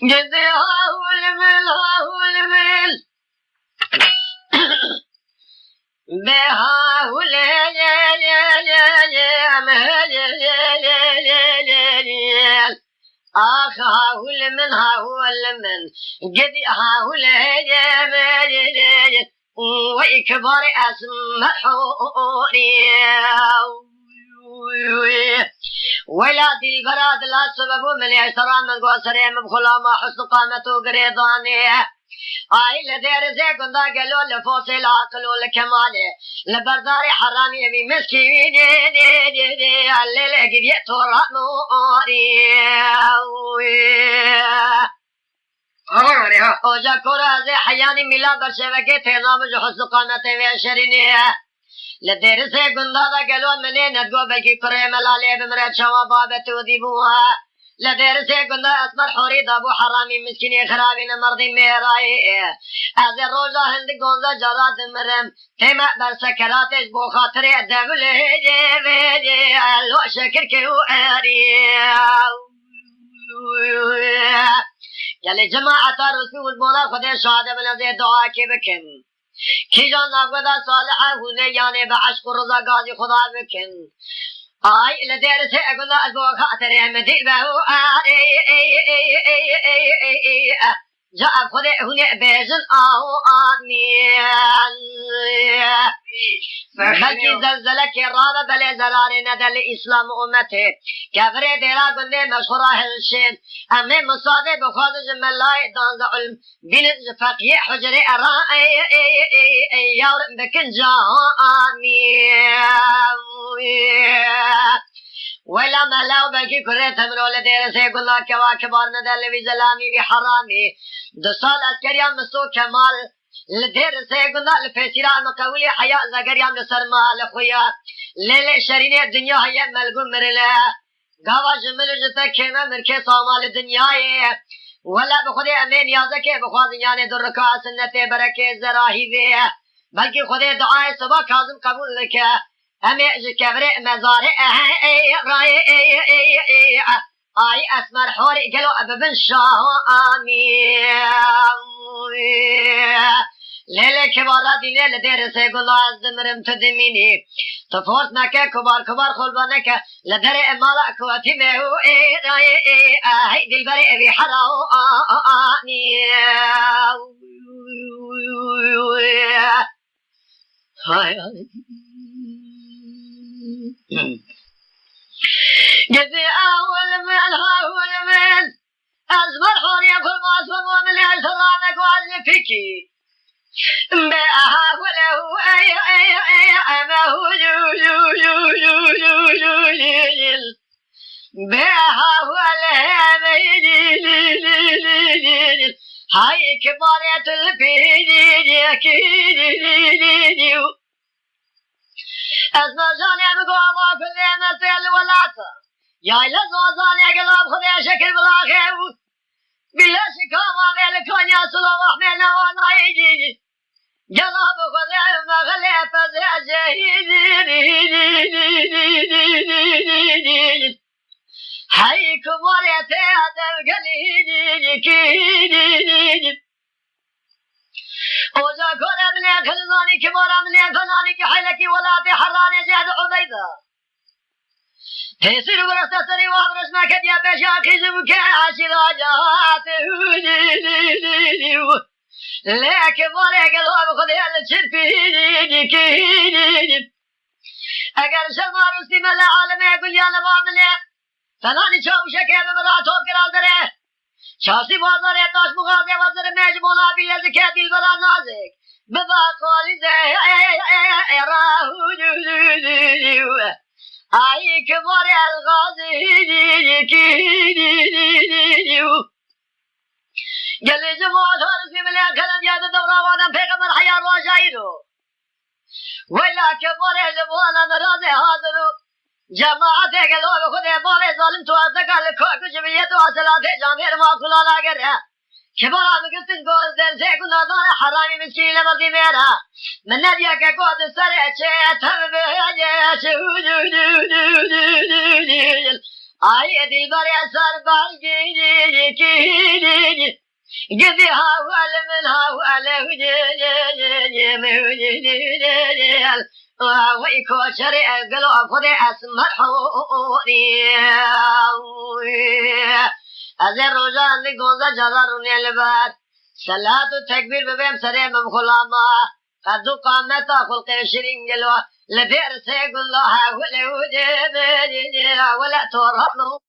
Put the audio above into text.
جدي هاول بهاول آخ هاول من جدي هاول وإكبر أسمحوني ولادي البراد لا سبب من احترام من قوسري مبخلا ما حسن قامته قريضاني عائلة دير زي قندا قالوا لفوصي العقل والكمالي لبرداري حرامي بي مسكيني الليل قريت ورانوري اوجا كورا زي حياني ملا برشبكي تنام جو حسن قامته وشريني لدير سے گندا دا گلو منے ندگو بلکی کرے ملالے بمرد شوا بابت ودیبوها لدير سے گندا اسمر حوری دابو حرامی مسکینی خرابی نمردی میرائی از روزا ہند گونزا جراد مرم تیمہ بر سکراتش بو خاطر دولے لو شکر کے آری یلی جماعت رسول مولا خود شهاده بلنده دعا کی بکن کی جان نبوده صالحه هونه یعنی به عشق و رضا گازی خدا بکن آی لدیر سے اگلا از بو خاطر مدیر بهو جا خود هونه بیزن آمین بلکی زلزله که رابه بله زرار ندل اسلام امته کفر دیرا گنده مشهوره هلشین امه مصاده بخوادش ملای دانز علم بینز فقیه حجره ارائي یارم بکن جامي ولا ملاو بلکی کره تمرو لدیر سے گناه کوا کبار ندل وی زلامی وی حرامی 2 سال اسکریان مسو کمال لدير سيقولنا الفسيرة مقولي حياة زقريا من سرما لخويا ليلة شرينة الدنيا هي ملقوم مرلا قاوا جمل جتا كيما مركي صامال الدنيا ولا بخدي أمين يازك بخواز يعني دركا سنة بركة زراهي ذي بلكي خدي دعاء صبا كاظم قبول لك أمي جكبري مزاري آي أسمر حوري قالوا أببن شامي ليلة كبارة دي ليلة دير سيقول عزمرم تدميني تفوت نكا كبار خلبانك لدر إمالا كواتي مهو هاي دي البريء بحراني جزي أول من أزمر حوري كل ما أسمر ومن أسرانك وعزم فيكي بأهاوله أمه بأهاوله هاي كبارة البيدي أسمر جاني بقوة في النعمة الولاطة يا إلا زوزاني أقلاب خذي شكل بلاخي بلا شكاوة ملكان يا سلام أحمينا وانا يجي جناب خذي مغلي فزع جهيد هاي كباريتي هذا القليل اوجا كون ابن خلاني كبار ابن خلاني كحيلكي ولاتي حراني جهد عبيده تيسير برستري وابرش ما كد يا بشاخي زبك عشراجات لك بارك الله بخذي الشرفي اگر شمار استمع العالم يقول يا نبامني فلاني شوشك يا بمراتو كرال دره شاسي بازار يتاش مغازي وزر مجمونا بيزك دل برا نازك ببا قولي زي راهو أي كبار الغازي قال لي جماعة هارسي من الكلام يا الدورة وانا بيغمر حياة وشايدو ولا كبار جماعة مرازي هادرو جماعة قالوا بخذي بابي ظالم توازق على كوكو جمية واصلات جامير ما كلا لاقرها كبار بقلت نقول دل سيكون نظام حرامي مسكين لمرضي ميرا من نبيا كقود السريع شيئتهم بهجة آي دل بري أسر بالجيني قدي هاول من هاول ويكو شري قلو فدي اسمحوني ازر روزان دي گوزا جزاروني البات صلاة التكبير ببيم سريم مخلاما قدو قامتا خلق شرين جلوه لدير سيقول الله ولا ولا تورطنو